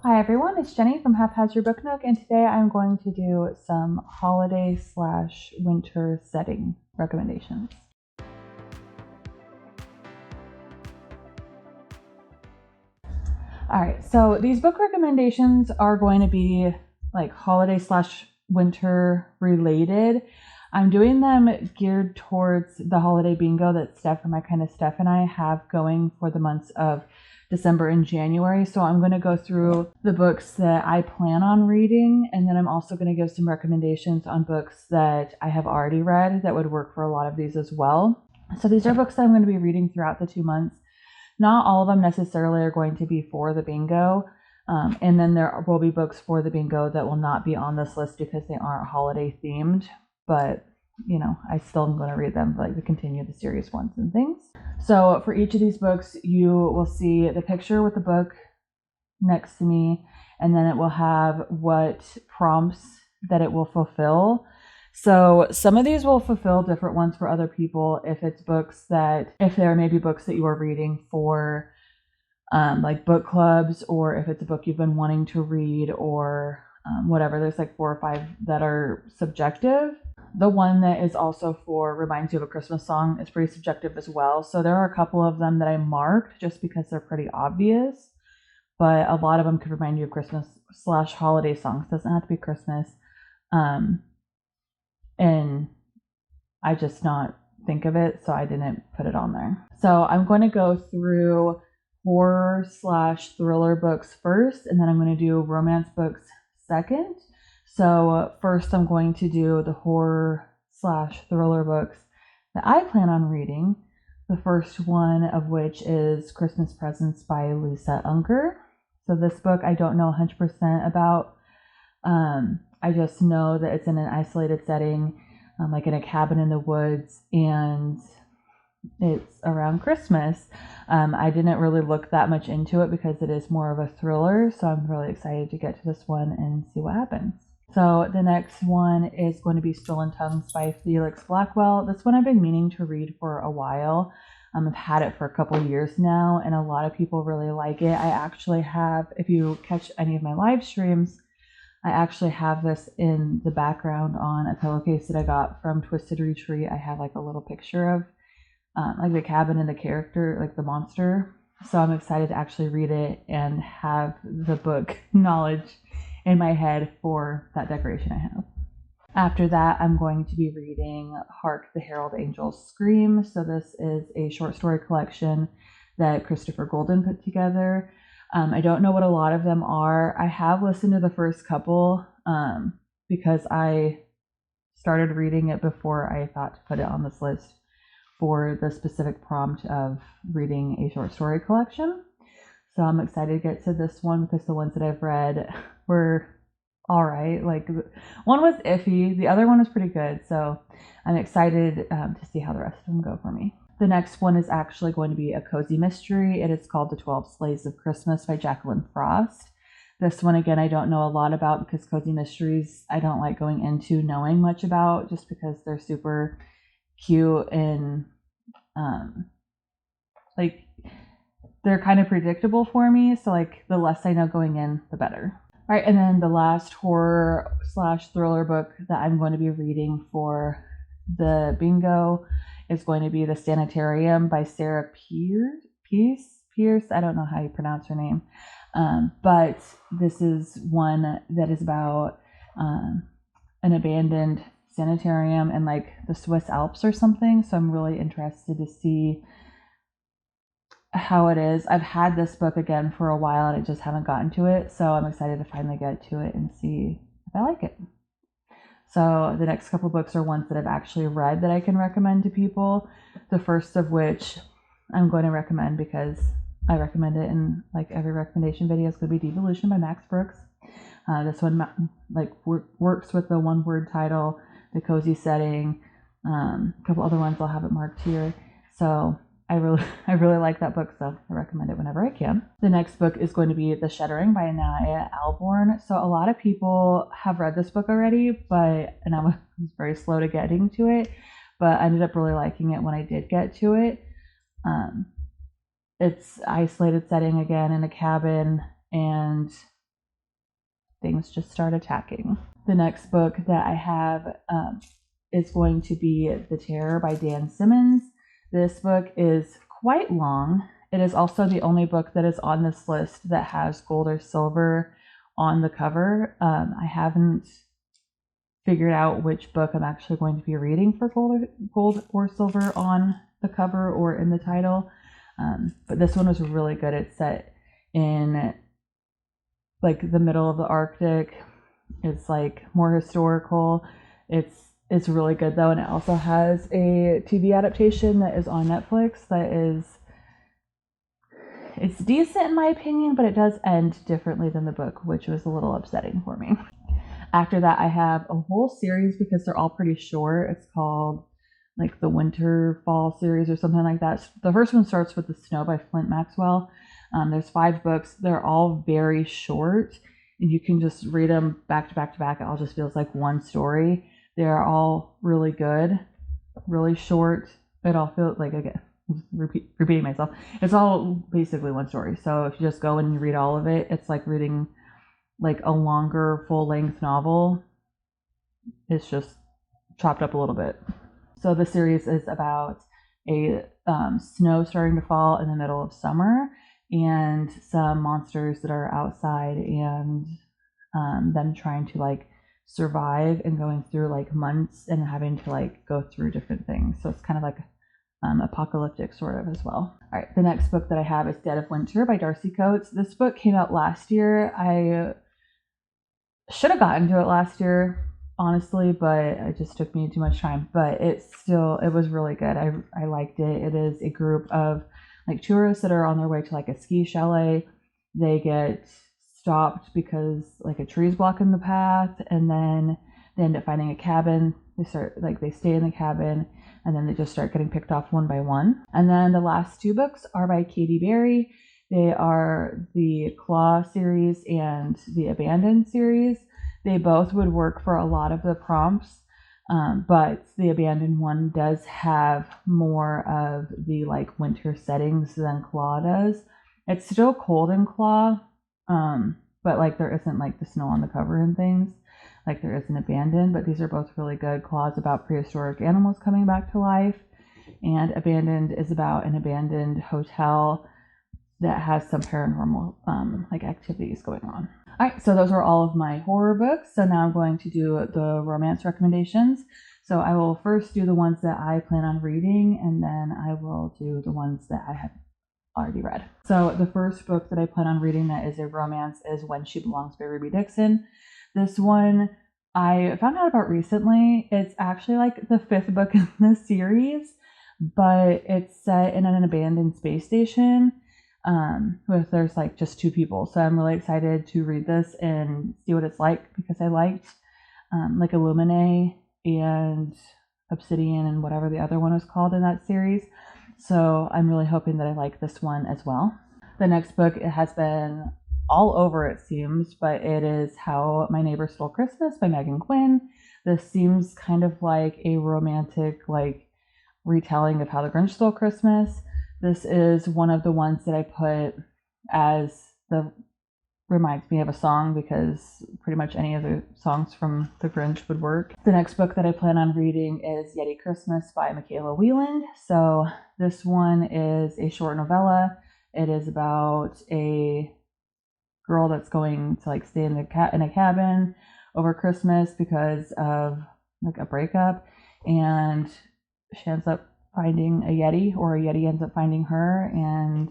Hi everyone, it's Jenny from Haphazard Book Nook, and today I'm going to do some holiday/winter setting recommendations. Alright, so these book recommendations are going to be like holiday/winter related. I'm doing them geared towards the holiday bingo that Steph and I have going for the months of December and January. So I'm going to go through the books that I plan on reading, and then I'm also going to give some recommendations on books that I have already read that would work for a lot of these as well. So these are books that I'm going to be reading throughout the 2 months. Not all of them necessarily are going to be for the bingo. And then there will be books for the bingo that will not be on this list because they aren't holiday themed. But, you know, I still am going to read them, like to continue the serious ones and things. So for each of these books, you will see the picture with the book next to me, and then it will have what prompts that it will fulfill. So some of these will fulfill different ones for other people if there may be books that you are reading for like book clubs, or if it's a book you've been wanting to read, or whatever. There's like 4 or 5 that are subjective. The one that is also for reminds you of a Christmas song is pretty subjective as well. So there are a couple of them that I marked just because they're pretty obvious, but a lot of them could remind you of Christmas/holiday songs. It doesn't have to be Christmas. And I just not think of it, so I didn't put it on there. So I'm going to go through horror/thriller books first, and then I'm going to do romance books second. So first I'm going to do the horror/thriller books that I plan on reading. The first one of which is Christmas Presents by Lisa Ungar. So this book I don't know 100% about. I just know that it's in an isolated setting, like in a cabin in the woods, and it's around Christmas. I didn't really look that much into it because it is more of a thriller, so I'm really excited to get to this one and see what happens. So the next one is going to be Stolen Tongues by Felix Blackwell. This one I've been meaning to read for a while. I've had it for a couple years now, and a lot of people really like it. I actually have, if you catch any of my live streams, I actually have this in the background on a pillowcase that I got from Twisted Retreat. I have like a little picture of like the cabin and the character, like the monster. So I'm excited to actually read it and have the book knowledge in my head for that decoration I have. After that, I'm going to be reading Hark the Herald Angels Scream. So this is a short story collection that Christopher Golden put together. I don't know what a lot of them are. I have listened to the first couple because I started reading it before I thought to put it on this list for the specific prompt of reading a short story collection. So I'm excited to get to this one because the ones that I've read were all right. Like one was iffy, the other one was pretty good. So I'm excited to see how the rest of them go for me. The next one is actually going to be a cozy mystery. It is called The 12 Slaves of Christmas by Jacqueline Frost. This one, again, I don't know a lot about because cozy mysteries I don't like going into knowing much about, just because they're super cute and like they're kind of predictable for me. So like the less I know going in, the better. All right, and then the last horror/thriller book that I'm going to be reading for the bingo is going to be The Sanitarium by Sarah Pierce. I don't know how you pronounce her name. But this is one that is about an abandoned sanitarium in like the Swiss Alps or something. So I'm really interested to see how it is. I've had this book again for a while and I just haven't gotten to it. So I'm excited to finally get to it and see if I like it. So the next couple books are ones that I've actually read that I can recommend to people. The first of which I'm going to recommend because I recommend it in like every recommendation video. It's going to be Devolution by Max Brooks. This one like works with the one-word title, the cozy setting. A couple other ones I'll have it marked here. So I really like that book, so I recommend it whenever I can. The next book is going to be The Shuddering by Anaya Alborn. So a lot of people have read this book already, and I was very slow to getting to it, but I ended up really liking it when I did get to it. It's isolated setting again in a cabin, and things just start attacking. The next book that I have is going to be The Terror by Dan Simmons. This book is quite long. It is also the only book that is on this list that has gold or silver on the cover. I haven't figured out which book I'm actually going to be reading for gold or silver on the cover or in the title. But this one was really good. It's set in like the middle of the Arctic. It's like more historical. It's really good though, and it also has a TV adaptation that is on Netflix that it's decent in my opinion, but it does end differently than the book, which was a little upsetting for me. After that, I have a whole series because they're all pretty short. It's called like the Winter Fall series or something like that. The first one starts with The Snow by Flint Maxwell. There's 5 books. They're all very short, and you can just read them back to back to back. It all just feels like one story. They're all really good, really short. It all feels like, again, repeating myself. It's all basically one story. So if you just go and you read all of it, it's like reading like a longer full-length novel. It's just chopped up a little bit. So the series is about a snow starting to fall in the middle of summer and some monsters that are outside and them trying to like survive and going through like months and having to like go through different things. So it's kind of like apocalyptic sort of as well. All right, the next book that I have is Dead of Winter by Darcy Coates. This book came out last year. I should have gotten to it last year, honestly, but it just took me too much time. But it was really good. I liked it. It is a group of like tourists that are on their way to like a ski chalet. They get stopped because like a tree's blocking the path, and then they end up finding a cabin. They stay in the cabin, and then they just start getting picked off one by one. And then the last 2 books are by Katie Berry. They are the Claw series and the Abandoned series. They both would work for a lot of the prompts, but the Abandoned one does have more of the like winter settings than Claw does. It's still cold in Claw, but like there isn't like the snow on the cover and things like there is in Abandoned, but these are both really good. Claw is about prehistoric animals coming back to life, and Abandoned is about an abandoned hotel that has some paranormal like activities going on. All right, so those are all of my horror books. So now I'm going to do the romance recommendations. So I will first do the ones that I plan on reading, and then I will do the ones that I have already read. So the first book that I plan on reading that is a romance is When She Belongs by Ruby Dixon. This one I found out about recently. It's actually like the 5th book in the series, but it's set in an abandoned space station. There's like just 2 people. So I'm really excited to read this and see what it's like, because I liked like Illuminae and Obsidian and whatever the other one was called in that series. So I'm really hoping that I like this one as well. The next book, it has been all over, it seems, but it is How My Neighbor Stole Christmas by Megan Quinn. This seems kind of like a romantic like retelling of How the Grinch Stole Christmas. This is one of the ones that I put as reminds me of a song, because pretty much any of the songs from The Grinch would work. The next book that I plan on reading is Yeti Christmas by Michaela Wieland. So this one is a short novella. It is about a girl that's going to like stay in a cabin over Christmas because of like a breakup, and she ends up finding a Yeti, or a Yeti ends up finding her, and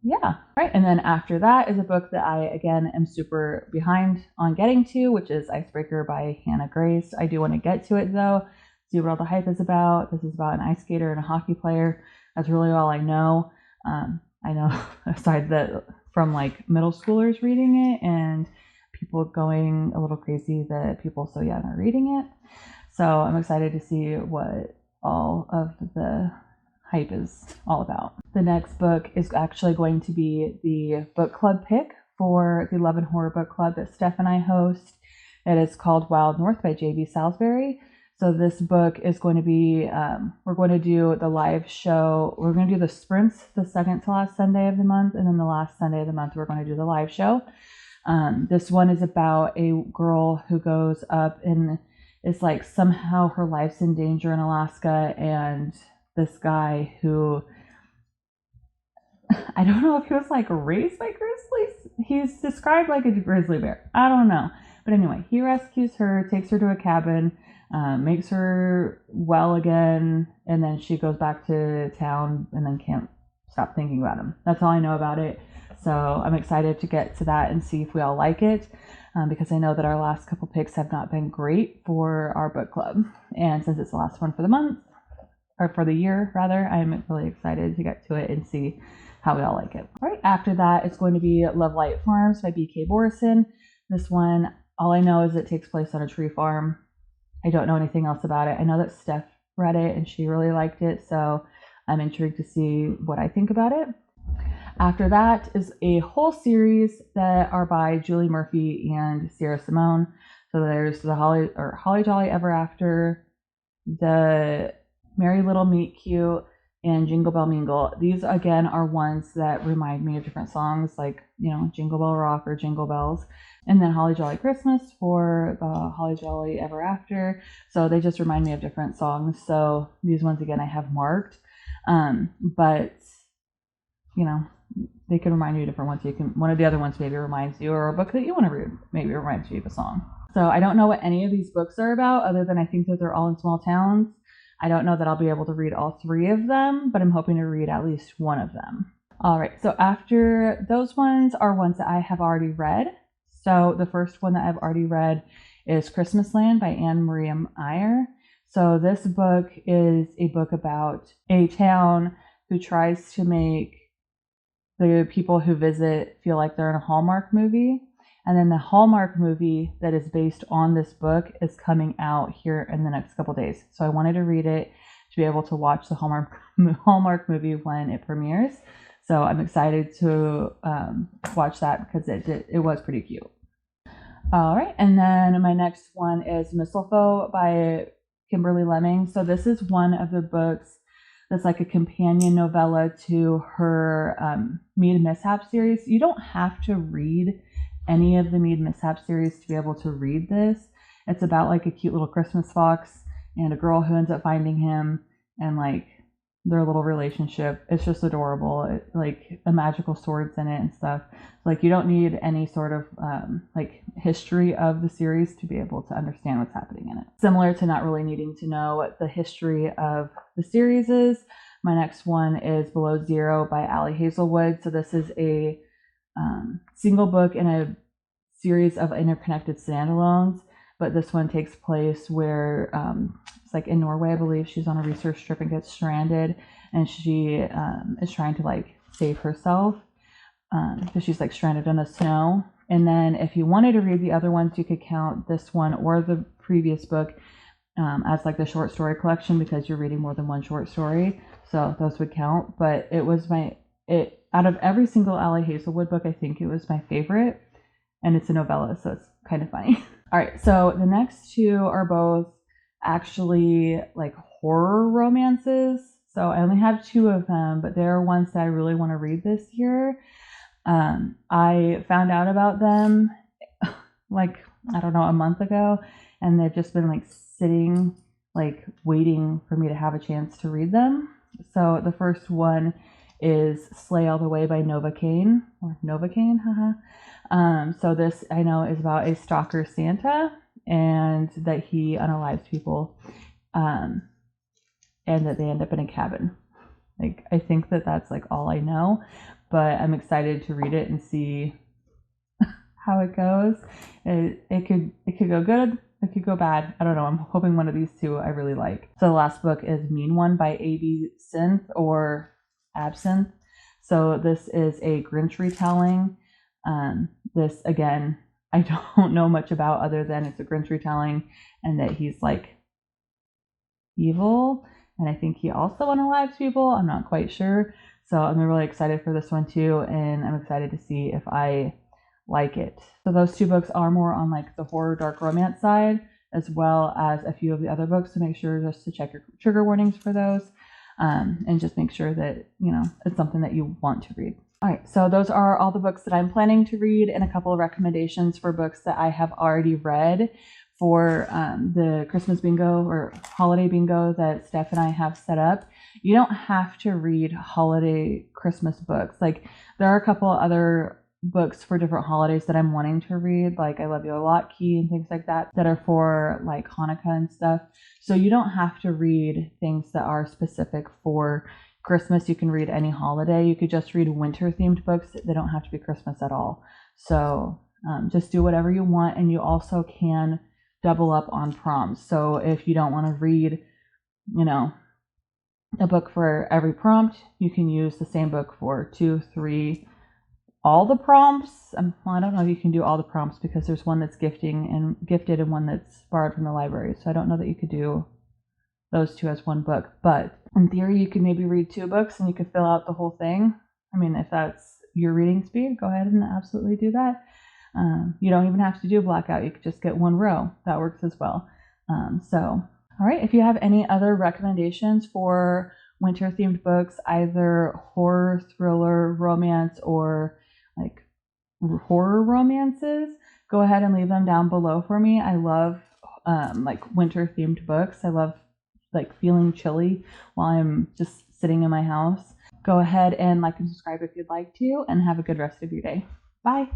yeah. Right. And then after that is a book that I, again, am super behind on getting to, which is Icebreaker by Hannah Grace. I do want to get to it though, see what all the hype is about. This is about an ice skater and a hockey player. That's really all I know. I know aside that from like middle schoolers reading it and people going a little crazy that people so young are reading it. So I'm excited to see what all of the hype is all about. The next book is actually going to be the book club pick for the Love and Horror Book Club that Steph and I host. It is called Wild North by J.B. Salisbury. So this book is going to be, we're going to do the live show. We're going to do the sprints the second to last Sunday of the month, and then the last Sunday of the month we're going to do the live show. This one is about a girl who goes up and it's like somehow her life's in danger in Alaska, and this guy who I don't know if he was like raised by grizzlies. He's described like a grizzly bear. I don't know. But anyway, he rescues her, takes her to a cabin, makes her well again, and then she goes back to town and then can't stop thinking about him. That's all I know about it. So I'm excited to get to that and see if we all like it, because I know that our last couple picks have not been great for our book club. And since it's the last one for the month, or for the year rather, I'm really excited to get to it and see how we all like it. All right, after that, it's going to be Love Light Farms by B.K. Borison. This one, all I know is it takes place on a tree farm. I don't know anything else about it. I know that Steph read it and she really liked it, so I'm intrigued to see what I think about it. After that is a whole series that are by Julie Murphy and Sierra Simone. So there's the Holly Jolly Ever After, the Merry Little Meet Cute, and Jingle Bell Mingle. These again are ones that remind me of different songs, like, you know, Jingle Bell Rock or Jingle Bells. And then Holly Jolly Christmas for the Holly Jolly Ever After. So they just remind me of different songs. So these ones again I have marked. But you know, they can remind you of different ones. You can, one of the other ones maybe reminds you, or a book that you want to read maybe reminds you of a song. So I don't know what any of these books are about, other than I think that they're all in small towns. I don't know that I'll be able to read all three of them, but I'm hoping to read at least one of them. All right, so after those ones are ones that I have already read. So the first one that I've already read is Christmas Land by Anne Marie Meyer. So this book is a book about a town who tries to make the people who visit feel like they're in a Hallmark movie. And then the Hallmark movie that is based on this book is coming out here in the next couple days. So I wanted to read it to be able to watch the Hallmark movie when it premieres. So I'm excited to watch that because it was pretty cute. All right, and then my next one is Mistletoe by Kimberly Lemming. So this is one of the books that's like a companion novella to her Mead Mishap series. You don't have to read any of the Mead Mishap series to be able to read this. It's about like a cute little Christmas fox and a girl who ends up finding him, and like their little relationship. It's just adorable. Like a magical sword's in it and stuff. Like you don't need any sort of like history of the series to be able to understand what's happening in it. Similar to not really needing to know what the history of the series is. My next one is Below Zero by Allie Hazelwood. So this is a single book in a series of interconnected standalones, but this one takes place where it's like in Norway, I believe. She's on a research trip and gets stranded, and she is trying to like save herself because she's like stranded in the snow. And then if you wanted to read the other ones, you could count this one or the previous book as like the short story collection, because you're reading more than one short story, so those would count. But it was out of every single Allie Hazelwood book, I think it was my favorite, and it's a novella, so it's kind of funny. All right, so the next two are both actually like horror romances. So I only have two of them, but they're ones that I really want to read this year. I found out about them like, I don't know, a month ago, and they've just been like sitting, like waiting for me to have a chance to read them. So the first one is Slay All the Way by Novocaine, or Novocaine, haha. So this I know is about a stalker Santa, and that he unalives people, and that they end up in a cabin. Like, I think that that's like all I know, but I'm excited to read it and see how it goes. It could go good, it could go bad. I don't know. I'm hoping one of these two I really like. So the last book is Mean One by A.B. Synth, or Absinthe. So this is a Grinch retelling. This again, I don't know much about other than it's a Grinch retelling and that he's like evil, and I think he also unalives people. I'm not quite sure. So I'm really excited for this one too, and I'm excited to see if I like it. So those two books are more on like the horror dark romance side, as well as a few of the other books. So make sure just to check your trigger warnings for those, and just make sure that, you know, it's something that you want to read. All right, so those are all the books that I'm planning to read, and a couple of recommendations for books that I have already read for the Christmas bingo or holiday bingo that Steph and I have set up. You don't have to read holiday Christmas books. Like, there are a couple other books for different holidays that I'm wanting to read, like I Love You a Lot Key and things like that, that are for like Hanukkah and stuff. So you don't have to read things that are specific for Christmas. You can read any holiday. You could just read winter themed books. They don't have to be Christmas at all. So just do whatever you want. And you also can double up on prompts. So if you don't want to read, you know, a book for every prompt, you can use the same book for 2, 3, all the prompts. Well, I don't know if you can do all the prompts because there's one that's gifted and one that's borrowed from the library. So I don't know that you could do those two as one book, but in theory you could maybe read 2 books and you could fill out the whole thing. I mean, if that's your reading speed, go ahead and absolutely do that. You don't even have to do a blackout. You could just get 1 row. That works as well. So all right, if you have any other recommendations for winter themed books, either horror, thriller, romance, or like horror romances, go ahead and leave them down below for me. I love like winter themed books. I love like feeling chilly while I'm just sitting in my house. Go ahead and like and subscribe if you'd like to, and have a good rest of your day. Bye.